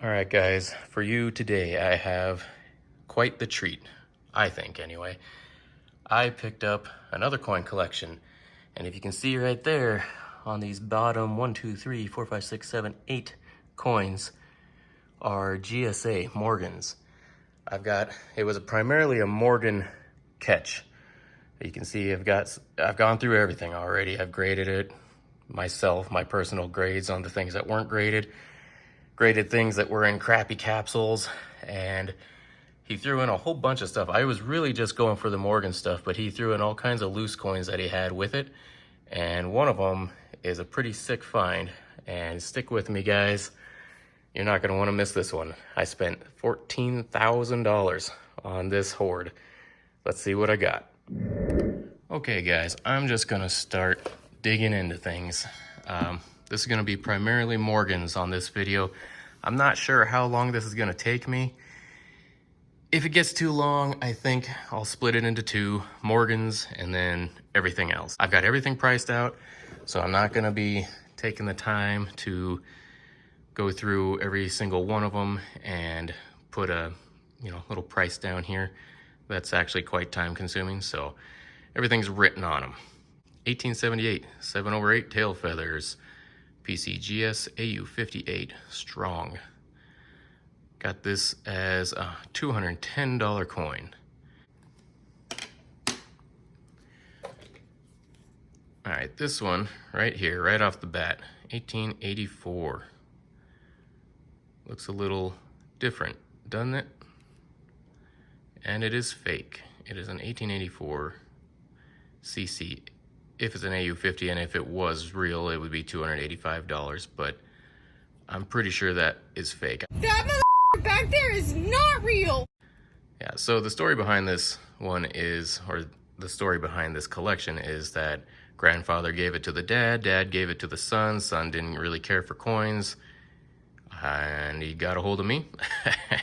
All right, guys, for you today, I have quite the treat, I think anyway. I picked up another coin collection, and if you can see right there on these bottom 1, 2, 3, 4, 5, 6, 7, 8 coins are GSA Morgans. It was primarily a Morgan catch. You can see I've gone through everything already. I've graded it myself, my personal grades on the things that weren't graded things that were in crappy capsules, and he threw in a whole bunch of stuff. I was really just going for the Morgan stuff, but he threw in all kinds of loose coins that he had with it, and one of them is a pretty sick find. And stick with me, guys. You're not gonna wanna miss this one. I spent $14,000 on this hoard. Let's see what I got. Okay, guys, I'm just gonna start digging into things. This is gonna be primarily Morgans on this video. I'm not sure how long this is gonna take me. If it gets too long, I think I'll split it into two, Morgans and then everything else. I've got everything priced out, so I'm not gonna be taking the time to go through every single one of them and put a little price down here. That's actually quite time consuming, so everything's written on them. 1878, 7/8 tail feathers, PCGS AU58 strong. Got this as a $210 coin. All right, this one right here, right off the bat, 1884. Looks a little different, doesn't it? And it is fake. It is an 1884 CC. If it's an AU50, and if it was real, it would be $285, but I'm pretty sure that is fake. That motherfucker back there is not real! Yeah, so the story behind this one is, or the story behind this collection is that grandfather gave it to the dad gave it to the son didn't really care for coins, and he got a hold of me,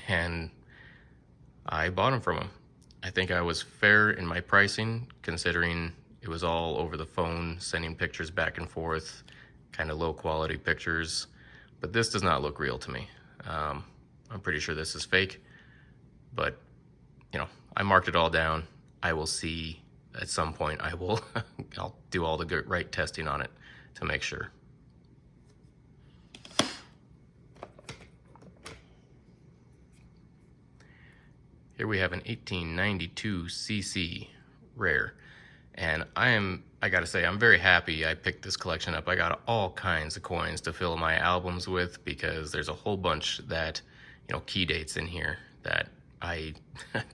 and I bought them from him. I think I was fair in my pricing, considering it was all over the phone, sending pictures back and forth, kind of low quality pictures. But this does not look real to me. I'm pretty sure this is fake, but I marked it all down. I will see at some point. I'll do all the right testing on it to make sure. Here we have an 1892 CC rare. And I gotta say, I'm very happy I picked this collection up. I got all kinds of coins to fill my albums with, because there's a whole bunch that, key dates in here that I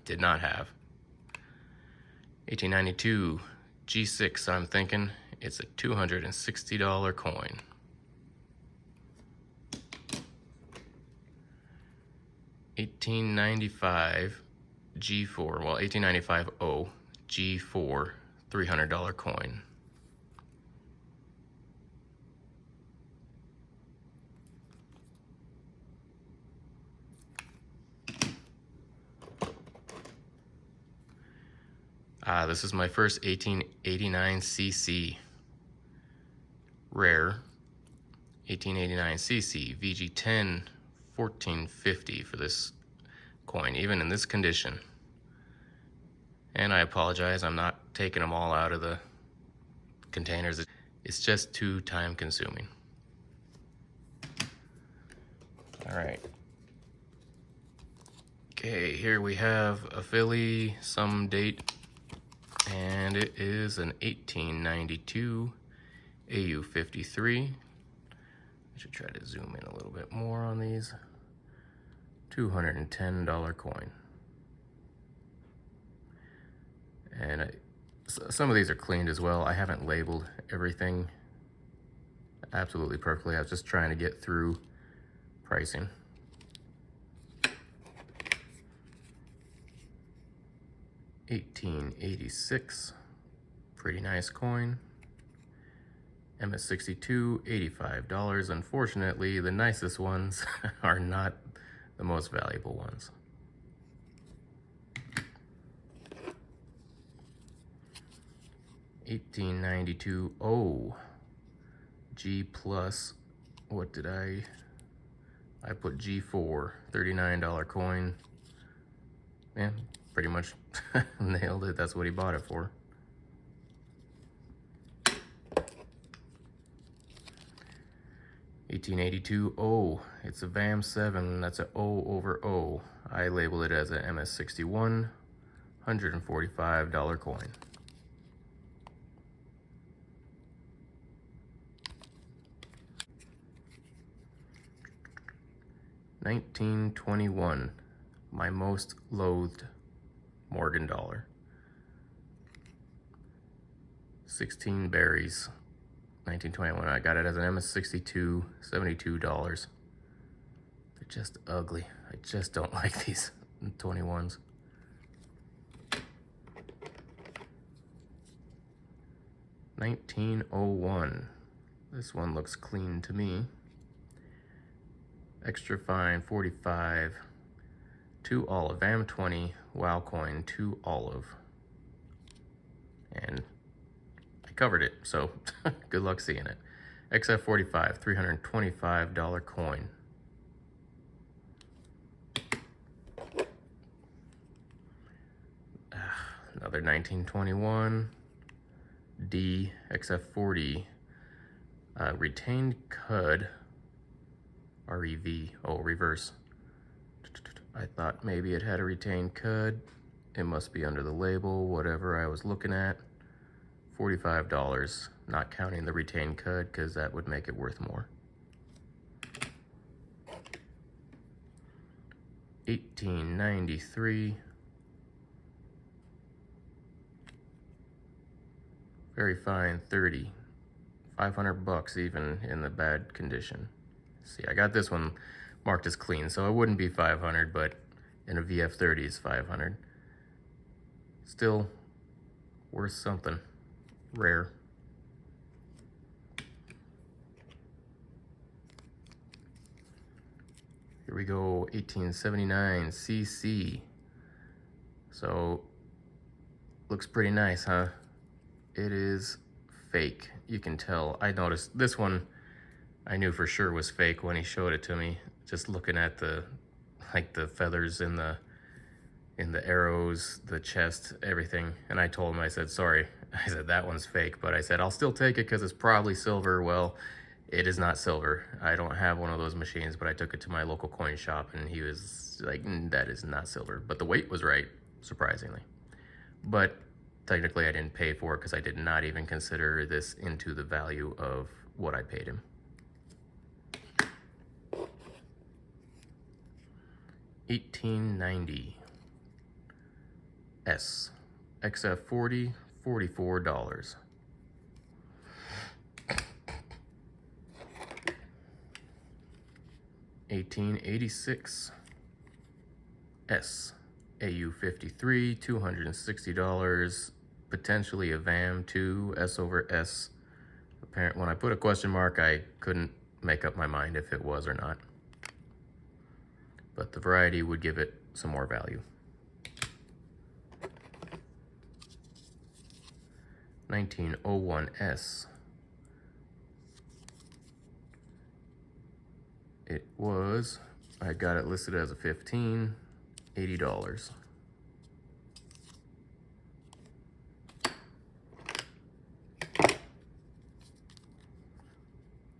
did not have. 1892 G6, I'm thinking. It's a $260 coin. $1895 G4, well, 1895 O G4, $300 coin. This is my first 1889 CC rare. 1889 CC VG10 1450 for this coin, even in this condition. And I apologize, I'm not taking them all out of the containers. It's just too time consuming. All right. Okay, here we have a Philly, some date, and it is an 1892 AU53. I should try to zoom in a little bit more on these. $210 coin. And some of these are cleaned as well. I haven't labeled everything absolutely perfectly. I was just trying to get through pricing. $1886, pretty nice coin. MS62, $85. Unfortunately, the nicest ones are not the most valuable ones. $1892 O G plus. What did I I put G4, $39 coin. Yeah, pretty much nailed it. That's what he bought it for. $1882 O. It's a VAM 7. That's a O over O. I label it as a MS61, $145 coin. $1921. My most loathed Morgan dollar. 16 berries. 1921. I got it as an MS62, $72. They're just ugly. I just don't like these 21s. $1901. This one looks clean to me. Extra fine, 45. 2 olive, VAM 20, WoW coin, 2 olive. And I covered it, so good luck seeing it. XF45, $325 coin. Another 1921. D, XF40, retained cud, REV, oh, reverse. I thought maybe it had a retained cud. It must be under the label, whatever I was looking at. $45, not counting the retained cud, because that would make it worth more. 1893. Very fine, 30. 500 bucks even in the bad condition. See, I got this one marked as clean, so it wouldn't be 500, but in a VF30 it's 500. Still worth something. Rare. Here we go, 1879 CC. So, looks pretty nice, huh? It is fake. You can tell. I noticed this one, I knew for sure was fake when he showed it to me. Just looking at the feathers in the arrows, the chest, everything. And I told him, I said, sorry. I said, that one's fake. But I said, I'll still take it because it's probably silver. Well, it is not silver. I don't have one of those machines, but I took it to my local coin shop and he was like, that is not silver. But the weight was right, surprisingly. But technically I didn't pay for it because I did not even consider this into the value of what I paid him. 1890 S XF40, $44. 1886 S AU53, $260, potentially a VAM 2, S over S. Apparently, when I put a question mark, I couldn't make up my mind if it was or not. But the variety would give it some more value. 1901 S. It was, I got it listed as a 15, $80.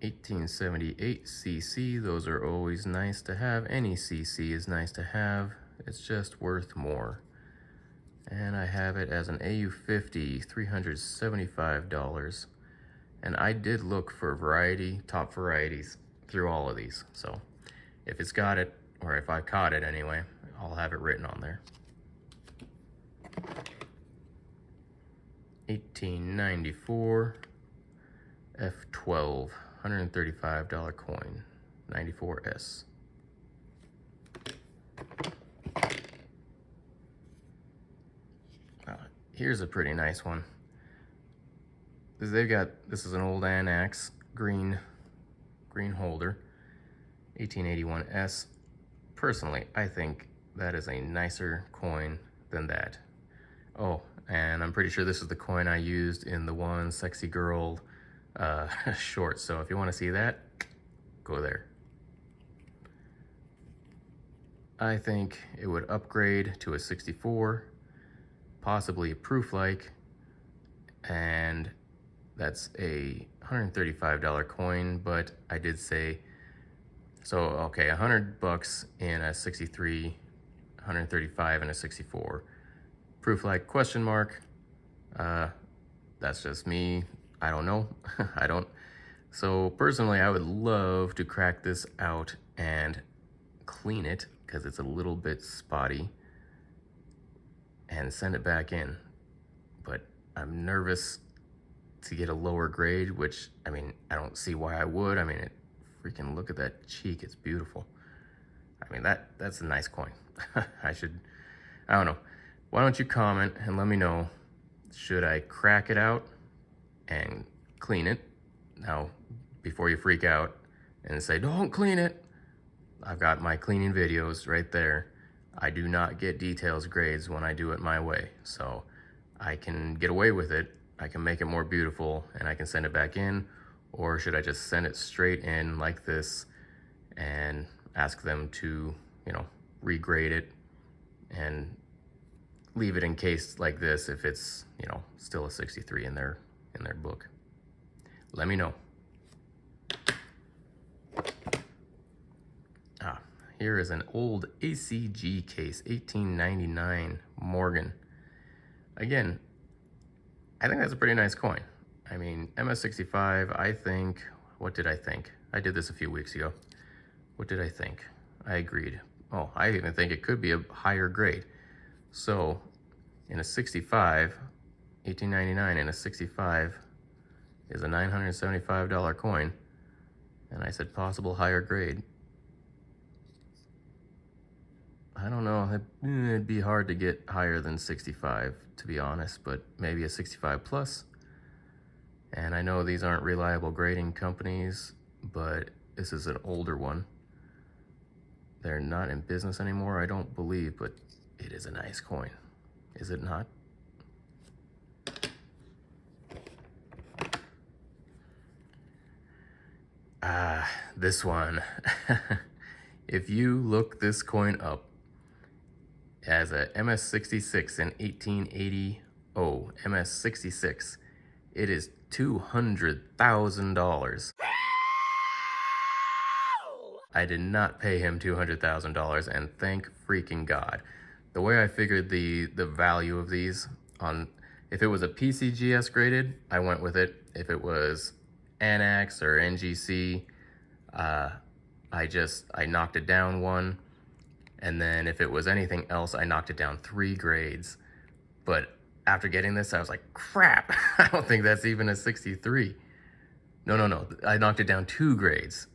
$1878 CC, those are always nice to have. Any CC is nice to have. It's just worth more. And I have it as an AU50, $375. And I did look for variety, top varieties through all of these. So if it's got it, or if I caught it anyway, I'll have it written on there. 1894 F12, $135 coin, 94S. Here's a pretty nice one. They've got, this is an old Anax green holder, 1881 S. Personally, I think that is a nicer coin than that. Oh, and I'm pretty sure this is the coin I used in the one sexy girl short. So if you want to see that, go there. I think it would upgrade to a 64, possibly proof-like, and that's a $135 coin, but I did say, so okay, $100 in a 63, 135 in a 64. Proof-like question mark. That's just me. I don't know. I don't. So personally, I would love to crack this out and clean it because it's a little bit spotty and send it back in. But I'm nervous to get a lower grade, which, I mean, I don't see why I would. I mean, freaking look at that cheek. It's beautiful. I mean, that's a nice coin. I don't know. Why don't you comment and let me know, should I crack it out and clean it? Now, before you freak out and say, don't clean it, I've got my cleaning videos right there. I do not get details grades when I do it my way. So I can get away with it. I can make it more beautiful and I can send it back in. Or should I just send it straight in like this and ask them to, regrade it and leave it in case like this if it's, still a 63 in their book. Let me know. Here is an old ACG case, 1899 Morgan. Again, I think that's a pretty nice coin. I mean, MS65, I think, what did I think? I did this a few weeks ago. What did I think? I agreed. Oh, I even think it could be a higher grade. So, in a 65, 1899 in a 65 is a $975 coin. And I said possible higher grade. I don't know, it'd be hard to get higher than 65, to be honest, but maybe a 65 plus. And I know these aren't reliable grading companies, but this is an older one. They're not in business anymore, I don't believe, but it is a nice coin. Is it not? This one. If you look this coin up as a MS66 in 1880, MS66, it is $200,000. I did not pay him $200,000, and thank freaking God. The way I figured the value of these on, if it was a PCGS graded, I went with it. If it was Annex or NGC, I knocked it down one. And then if it was anything else, I knocked it down 3 grades. But after getting this, I was like, crap, I don't think that's even a 63. No, I knocked it down 2 grades.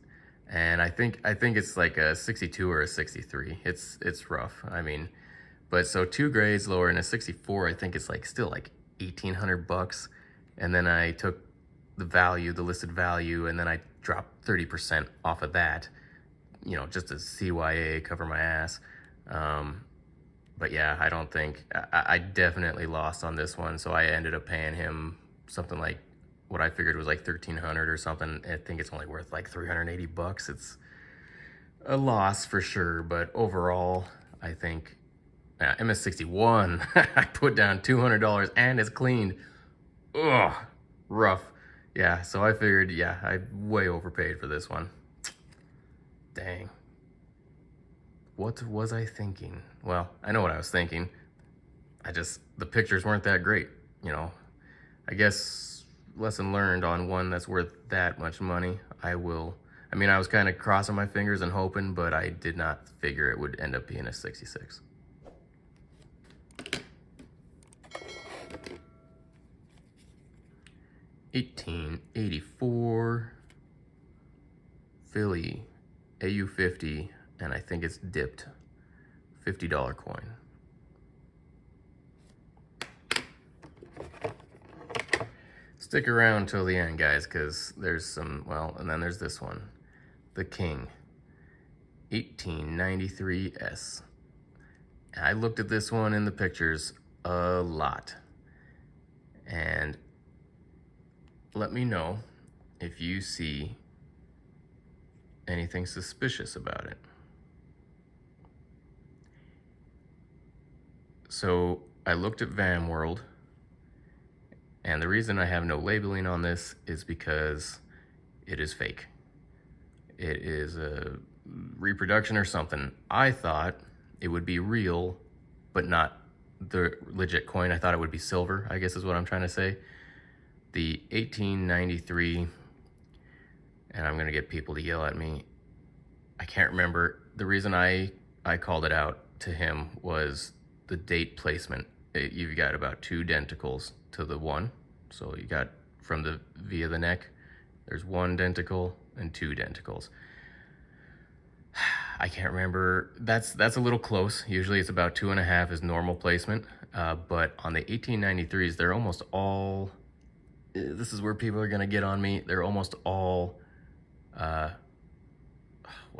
And I think it's like a 62 or a 63. It's rough. I mean, but so 2 grades lower in a 64, I think it's like still like $1,800. And then I took the value, the listed value, and then I dropped 30% off of that, just to CYA, cover my ass. But yeah, I don't think, I definitely lost on this one. So I ended up paying him something like what I figured was like $1,300 or something. I think it's only worth like $380. It's a loss for sure, but overall, I think MS61, I put down $200 and it's cleaned. Ugh, rough. Yeah, so I figured, yeah, I way overpaid for this one. Dang. What was I thinking? Well, I know what I was thinking. The pictures weren't that great, I guess lesson learned on one that's worth that much money. I was kind of crossing my fingers and hoping, but I did not figure it would end up being a 66. $18.84 Philly AU50, and I think it's dipped. $50 coin. Stick around till the end, guys, because there's some, and then there's this one. The King, 1893S. I looked at this one in the pictures a lot. And let me know if you see anything suspicious about it. So I looked at Van World, and the reason I have no labeling on this is because it is fake. It is a reproduction or something. I thought it would be real, but not the legit coin. I thought it would be silver, I guess is what I'm trying to say. The 1893, and I'm gonna get people to yell at me. I can't remember. The reason I called it out to him was the date placement. You've got about 2 denticles to the one. So you got from the via the neck, there's 1 denticle and 2 denticles. I can't remember. That's a little close. Usually it's about 2.5 is normal placement. But on the 1893s, they're almost all, this is where people are gonna get on me. They're almost all, what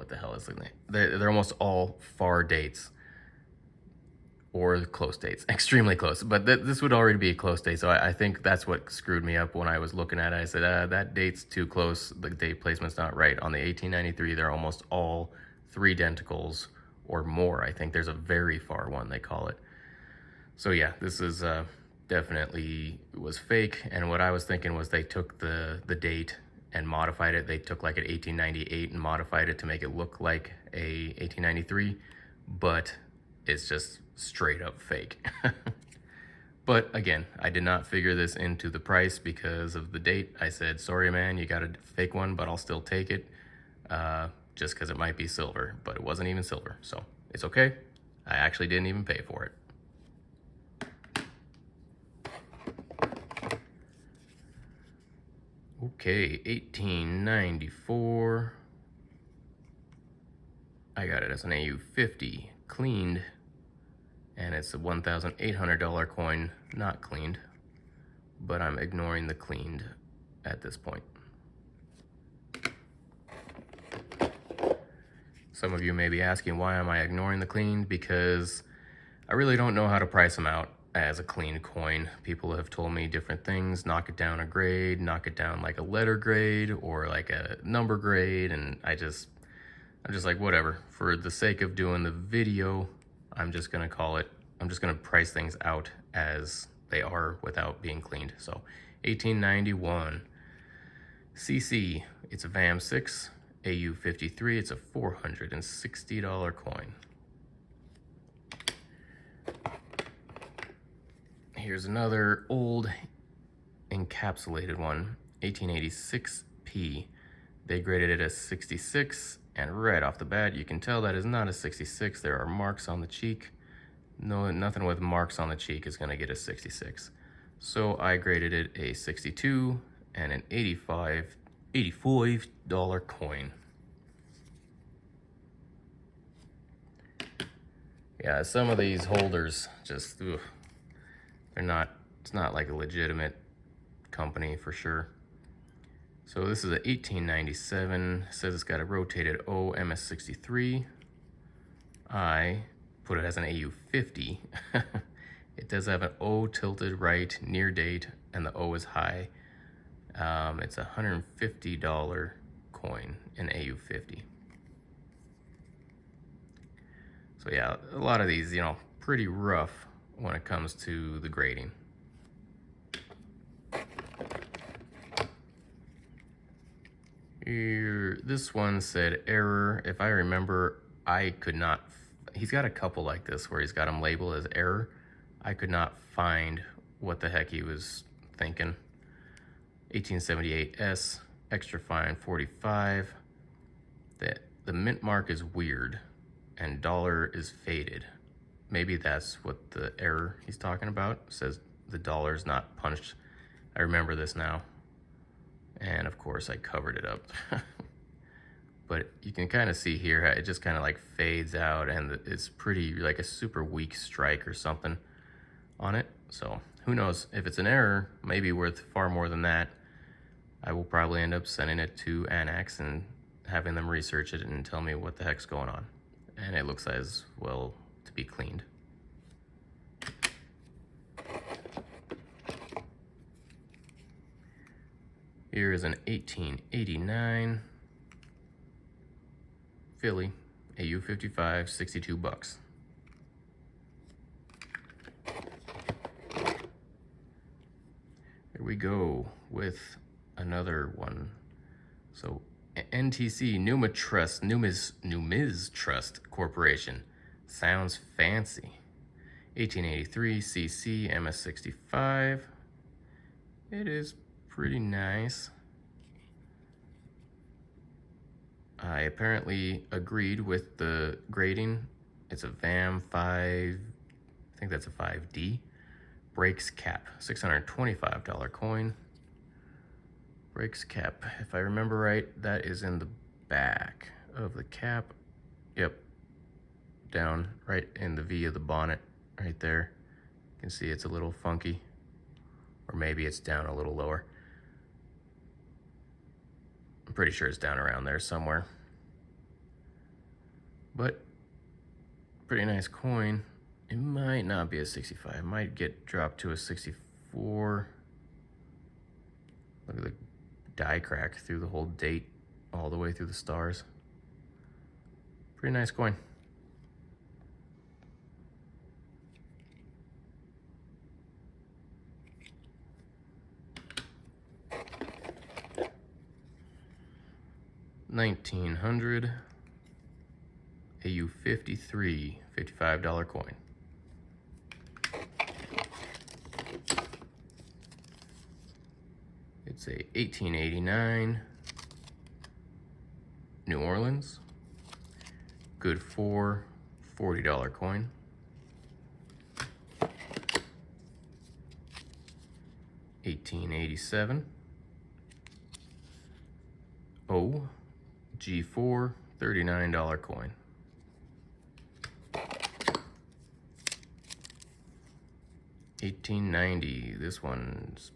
the hell is the name? They're almost all far dates or close dates, extremely close. But this would already be a close date, so I think that's what screwed me up when I was looking at it. I said, that date's too close. The date placement's not right. On the 1893, they're almost all 3 denticles or more. I think there's a very far one, they call it. So yeah, this is definitely was fake. And what I was thinking was they took the date and modified it. They took like an 1898 and modified it to make it look like a 1893, but it's just straight up fake. But again, I did not figure this into the price because of the date. I said, sorry man, you got a fake one, but I'll still take it, just because it might be silver, but it wasn't even silver, so it's okay. I actually didn't even pay for it. Okay, 1894. I got it as an AU50, cleaned, and it's a $1,800 coin, not cleaned, but I'm ignoring the cleaned at this point. Some of you may be asking, why am I ignoring the cleaned? Because I really don't know how to price them out as a clean coin. People have told me different things, knock it down a grade, knock it down like a letter grade or like a number grade, and I'm just like, whatever. For the sake of doing the video, I'm just gonna price things out as they are without being cleaned. So 1891 CC, it's a VAM 6, AU53, it's a $460 coin. Here's another old encapsulated one, 1886 P. They graded it as 66, and right off the bat, you can tell that is not a 66. There are marks on the cheek. No, nothing with marks on the cheek is gonna get a 66. So I graded it a 62 and an $85 coin. Yeah, some of these holders just, ugh, it's not like a legitimate company for sure. So this is a 1897, it says it's got a rotated O MS63. I put it as an AU50. It does have an O tilted right, near date, and the O is high. It's a $150 coin in AU50. So yeah, a lot of these, pretty rough when it comes to the grading. Here, this one said error. If I remember, I could not, he's got a couple like this where he's got them labeled as error. I could not find what the heck he was thinking. 1878 S, extra fine 45. The mint mark is weird and dollar is faded. Maybe that's what the error he's talking about. It says the dollar's not punched. I remember this now. And of course I covered it up. But you can kind of see here, it just kind of like fades out and it's pretty like a super weak strike or something on it. So who knows, if it's an error, maybe worth far more than that. I will probably end up sending it to Annex and having them research it and tell me what the heck's going on. And it looks as well to be cleaned. Here is an 1889 Philly AU55, $62. here we go with another one. So NTC, Numiz Trust Corporation. Sounds fancy. 1883 CC MS65. It is pretty nice. I apparently agreed with the grading. It's a VAM 5, I think that's a 5D. Brakes cap, $625 coin. Brakes cap, if I remember right, that is in the back of the cap. Yep, down right in the V of the bonnet, right there. You can see it's a little funky, or maybe it's down a little lower. I'm pretty sure it's down around there somewhere. But pretty nice coin. It might not be a 65. It might get dropped to a 64. Look at the die crack through the whole date, all the way through the stars. Pretty nice coin. $1900 AU 53, $55 coin. It's a 1889 New Orleans. Good for $40 coin. $1887 O G4, $39 coin. $1890. This one's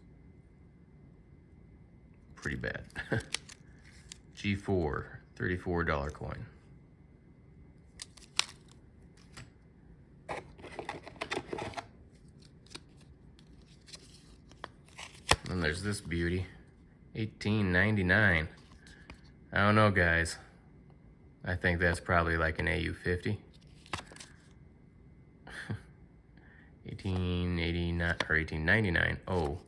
pretty bad. G4, $34 coin. And there's this beauty, $18.99. I don't know, guys. I think that's probably like an AU 50. 1889 or 1899. Oh,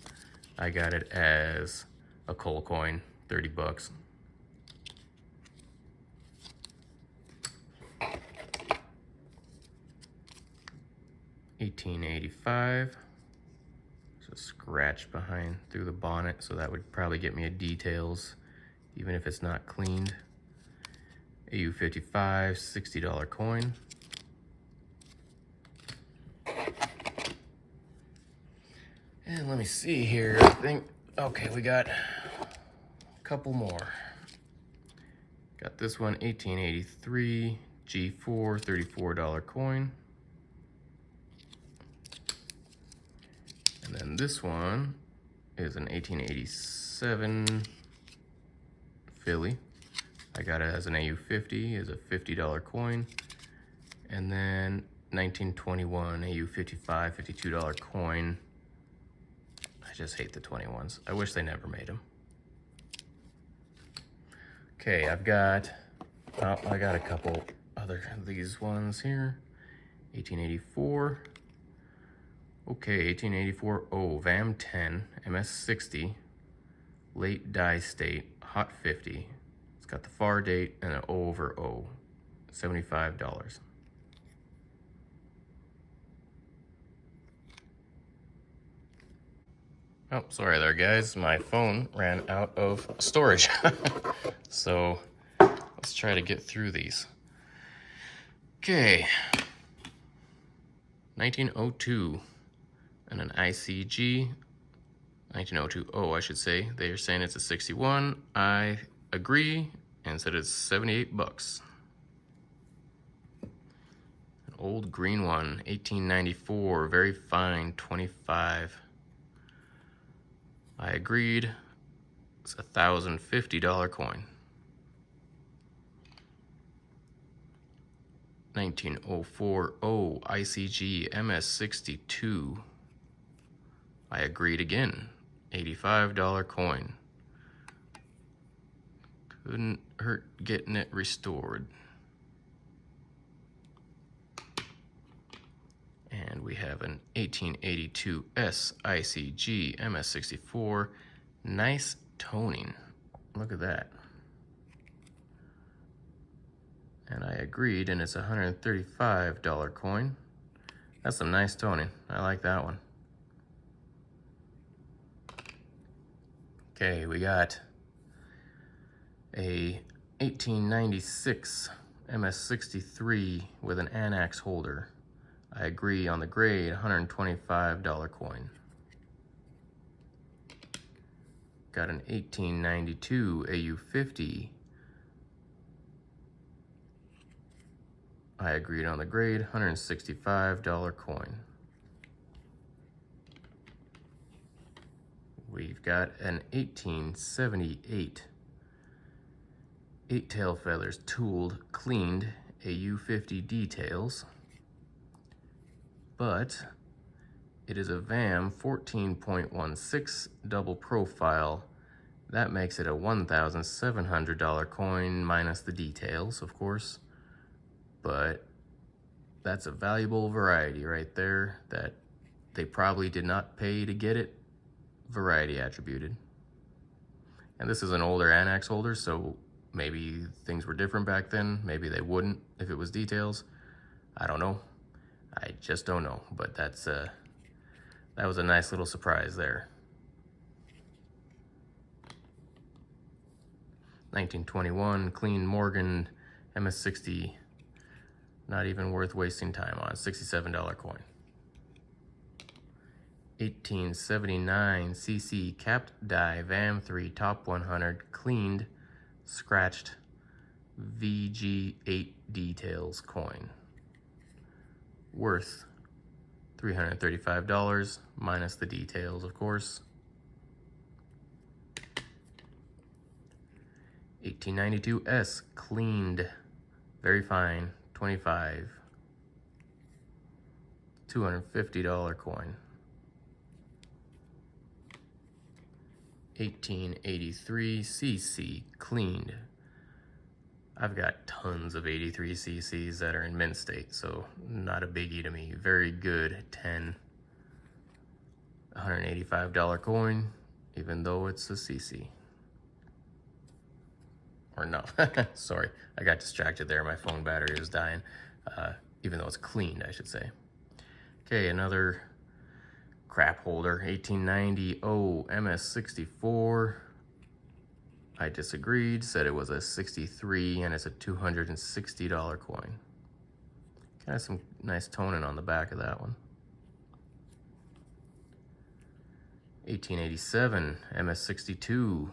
I got it as a coal coin, 30 bucks. $1885. There's a scratch behind through the bonnet, so that would probably get me a details, even if it's not cleaned. AU 55, $60 coin. And let me see here, I think, okay, we got a couple more. Got this one, 1883, G4, $34 coin. And then this one is an 1887 Philly. I got it as an AU 50, is a $50 coin. And then 1921 AU 55, $52 coin. I just hate the 21s. I wish they never made them. Okay, I got a couple other of these ones here. 1884. Okay, 1884 O, VAM 10, MS 60, late die state, hot 50. It's got the far date and an O over O, $75. Oh, sorry there, guys. My phone ran out of storage. So let's try to get through these. Okay. 1902 and an ICG. 1902 O, I should say. They are saying it's a 61. I agree and said it's 78 bucks. An old green one, 1894, very fine, 25. I agreed. It's a $1,050 coin. 1904 O ICG MS62. I agreed again. $85 coin. Couldn't hurt getting it restored. And we have an 1882 SICG MS64. Nice toning. Look at that. And I agreed, and it's a $135 coin. That's some nice toning. I like that one. Okay, we got a 1896 MS63 with an annex holder. I agree on the grade, $125 coin. Got an 1892 AU50. I agreed on the grade, $165 coin. We've got an 1878 8 tail feathers tooled, cleaned AU50 details, but it is a VAM 14.16 double profile. That makes it a $1,700 coin minus the details, of course, but that's a valuable variety right there that they probably did not pay to get it variety attributed. And this is an older annex holder, so maybe things were different back then. Maybe they wouldn't if it was details. I don't know. I just don't know. But that was a nice little surprise there. 1921 clean Morgan MS60. Not even worth wasting time on. $67 coin. 1879 CC capped die VAM 3 top 100 cleaned scratched VG8 details coin. Worth $335 minus the details, of course. 1892 S cleaned, very fine, 25, $250 coin. 1883 CC cleaned. I've got tons of 83 CCs that are in mint state, so not a biggie to me. Very good, 10, $185 coin, even though it's a CC. Or no, sorry, I got distracted there. My phone battery is dying, even though it's cleaned, I should say. Okay, another crap holder, 1890 MS64. I disagreed, said it was a 63 and it's a $260 coin. Kind of some nice toning on the back of that one. 1887 MS62.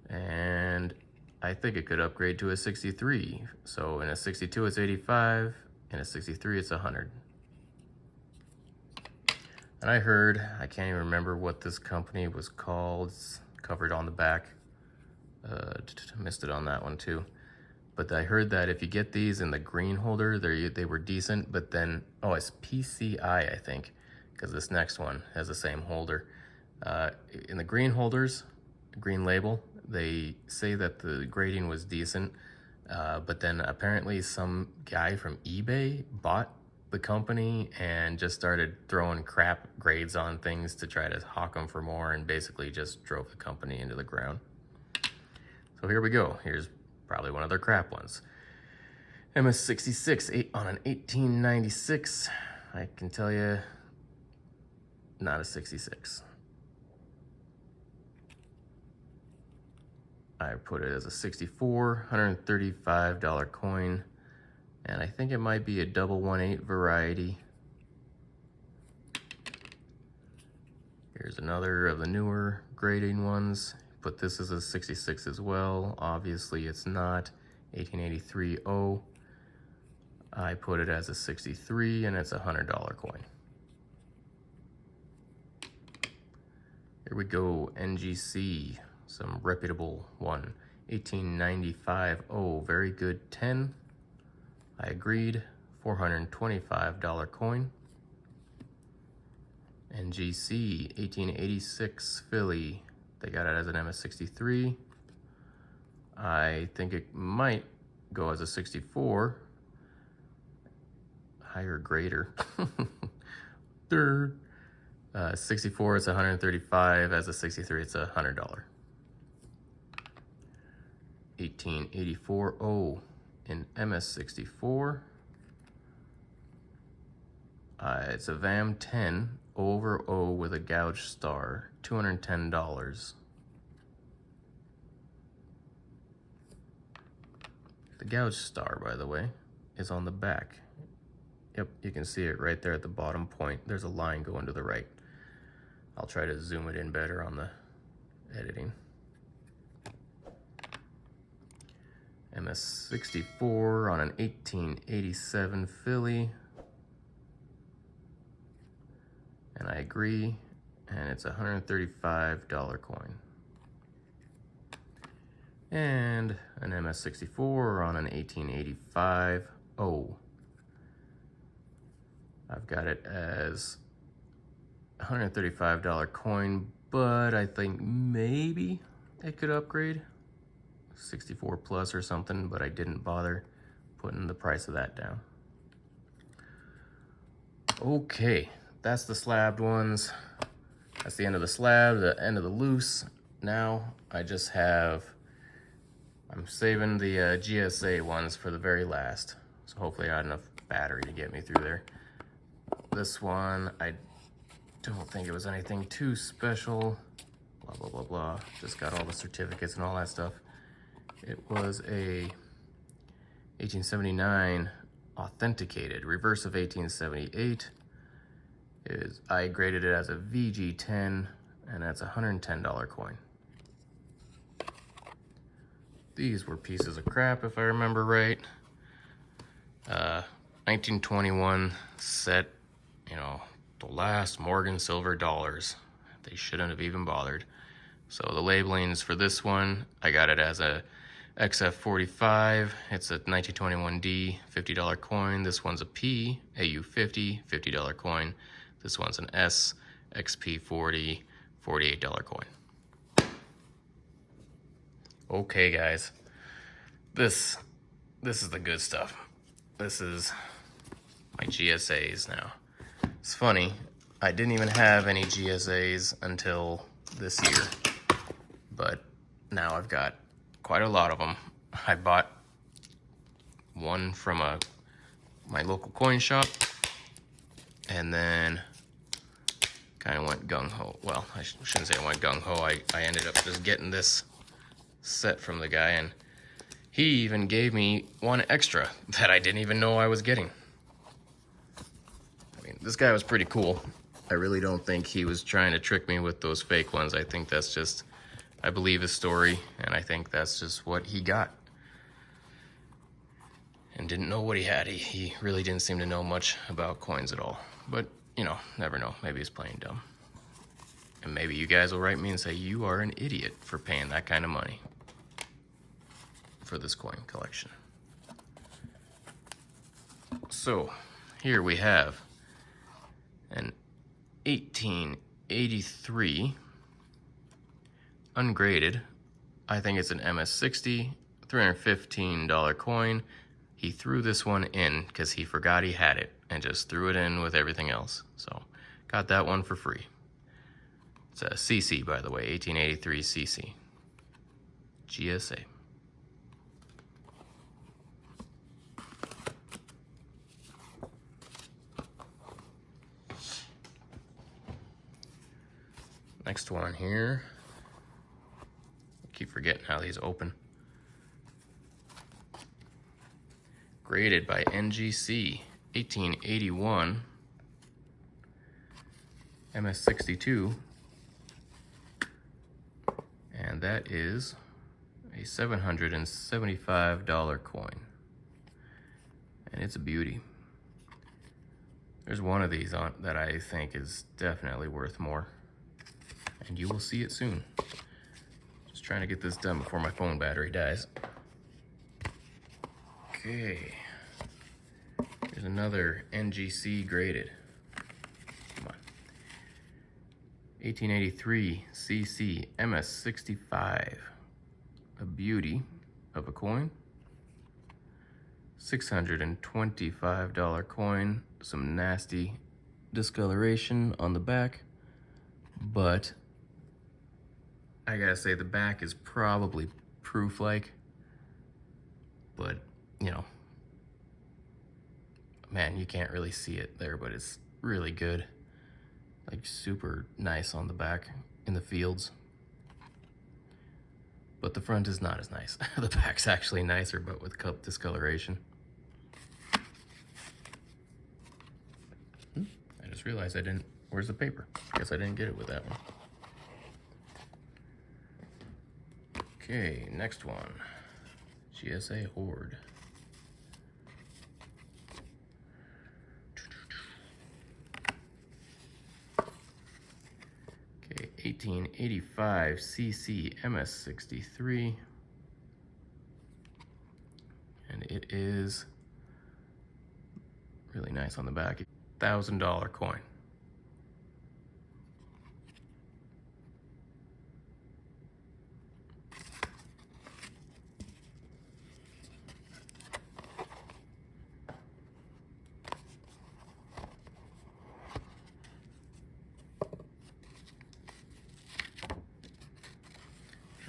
And I think it could upgrade to a 63. So in a 62 it's 85, in a 63 it's 100. And I heard, I can't even remember what this company was called. It's covered on the back. Missed it on that one too. But I heard that if you get these in the green holder, they were decent, but then, oh, it's PCI, I think, because this next one has the same holder. In the green holders, green label, they say that the grading was decent, but then apparently some guy from eBay bought the company and just started throwing crap grades on things to try to hawk them for more, and basically just drove the company into the ground. So here we go. Here's probably one of their crap ones. MS66 on an 1896. I can tell you, not a 66. I put it as a 64, $135 coin. And I think it might be a 118 variety. Here's another of the newer grading ones. Put this as a 66 as well. Obviously it's not. 1883 O. I put it as a 63 and it's a $100 coin. Here we go, NGC, some reputable one. 1895 O, very good 10. I agreed, $425 coin. NGC, 1886 Philly. They got it as an MS63. I think it might go as a 64. higher grader. Durr. 64, it's 135. As a 63, it's $100. 1884 O in MS64. It's a VAM 10 over O with a gouge star, $210. The gouge star, by the way, is on the back. Yep, you can see it right there at the bottom point. There's a line going to the right. I'll try to zoom it in better on the editing. MS64 on an 1887 Philly. And I agree, and it's a $135 coin. And an MS64 on an 1885 O. I've got it as $135 coin, but I think maybe it could upgrade 64 plus or something, but I didn't bother putting the price of that down. Okay, that's the slabbed ones. That's the end of the slab, the end of the loose. Now I just have, I'm saving the GSA ones for the very last. So hopefully I had enough battery to get me through there. This one, I don't think it was anything too special. Blah, blah, blah, blah. Just got all the certificates and all that stuff. It was a 1879 authenticated, reverse of 1878. I graded it as a VG10, and that's a $110 coin. These were pieces of crap, if I remember right. 1921 set, you know, the last Morgan silver dollars. They shouldn't have even bothered. So the labelings for this one, I got it as a XF45. It's a 1921D, $50 coin. This one's a P, AU50, $50 coin. This one's an S, XP40, $48 coin. Okay, guys. This is the good stuff. This is my GSAs now. It's funny, I didn't even have any GSAs until this year, but now I've got quite a lot of them. I bought one from my local coin shop, and then kind of went gung-ho. Well, I shouldn't say I went gung-ho. I ended up just getting this set from the guy, and he even gave me one extra that I didn't even know I was getting. I mean, this guy was pretty cool. I really don't think he was trying to trick me with those fake ones. I think that's just, I believe his story, and I think that's just what he got. And didn't know what he had. He really didn't seem to know much about coins at all. But, you know, never know. Maybe he's playing dumb. And maybe you guys will write me and say, you are an idiot for paying that kind of money for this coin collection. So, here we have an 1883 ungraded. I think it's an MS60, $315 coin. He threw this one in because he forgot he had it and just threw it in with everything else. So, got that one for free. It's a CC, by the way, 1883 CC. GSA. Next one here. I keep forgetting how these open. Graded by NGC, 1881. MS62. And that is a $775 coin. And it's a beauty. There's one of these on that I think is definitely worth more. And you will see it soon. Just trying to get this done before my phone battery dies. Okay. Here's another NGC graded. Come on. 1883 CC MS65. A beauty of a coin. $625 coin. Some nasty discoloration on the back, but I gotta say the back is probably proof-like, but you know, man, you can't really see it there, but it's really good. Like super nice on the back in the fields. But the front is not as nice. The back's actually nicer, but with cup discoloration. I just realized I didn't, where's the paper? Guess I didn't get it with that one. Okay, next one. GSA Hoard. Okay, 1885 CC MS63. And it is really nice on the back. $1,000 coin.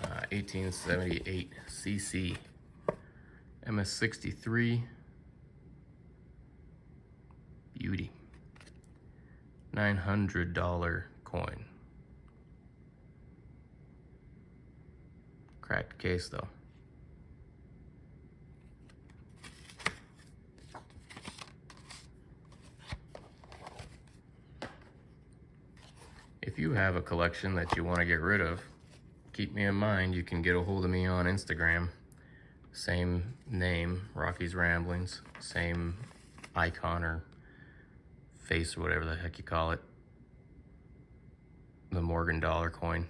Uh, 1878 CC MS63. Beauty. $900 coin. Cracked case though. If you have a collection that you want to get rid of, keep me in mind. You can get a hold of me on Instagram. Same name, Rocky's Ramblings. Same icon or face or whatever the heck you call it. The Morgan dollar coin.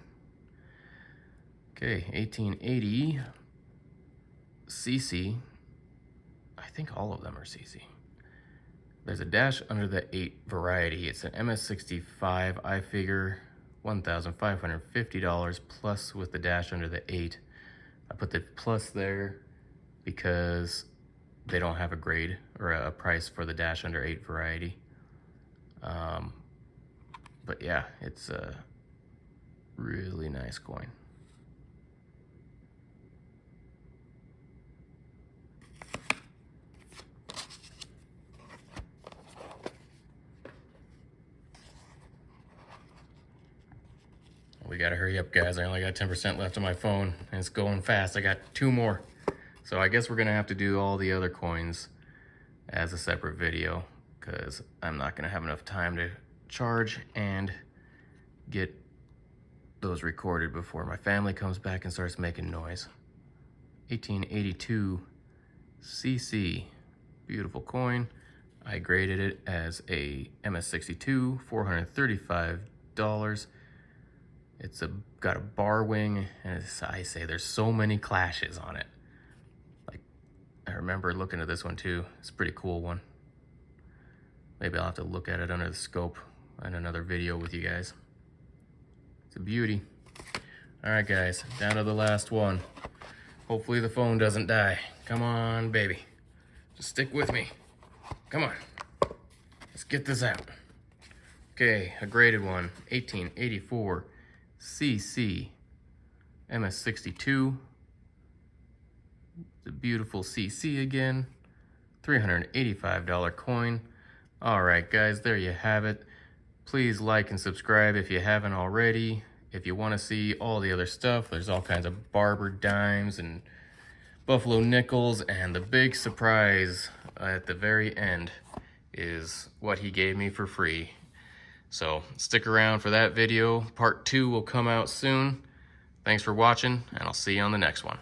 Okay, 1880 CC. I think all of them are CC. There's a dash under the 8 variety. It's an MS65. I figure $1,550 plus with the dash under the 8. I put the plus there because they don't have a grade or a price for the dash under 8 variety. But yeah, it's a really nice coin. We gotta hurry up, guys. I only got 10% left on my phone, and it's going fast. I got 2 more. So I guess we're gonna have to do all the other coins as a separate video, because I'm not gonna have enough time to charge and get those recorded before my family comes back and starts making noise. 1882 CC, beautiful coin. I graded it as a MS62, $435. It's got a bar wing, and I say there's so many clashes on it. Like, I remember looking at this one too. It's a pretty cool one. Maybe I'll have to look at it under the scope in another video with you guys. It's a beauty. All right, guys, down to the last one. Hopefully the phone doesn't die. Come on, baby. Just stick with me. Come on. Let's get this out. Okay, a graded one, 1884 CC MS62. It's a beautiful CC again. $385 coin. All right, guys, there you have it. Please like and subscribe if you haven't already. If you want to see all the other stuff, there's all kinds of barber dimes and buffalo nickels, and the big surprise at the very end is what he gave me for free. So stick around for that video. Part 2 will come out soon. Thanks for watching, and I'll see you on the next one.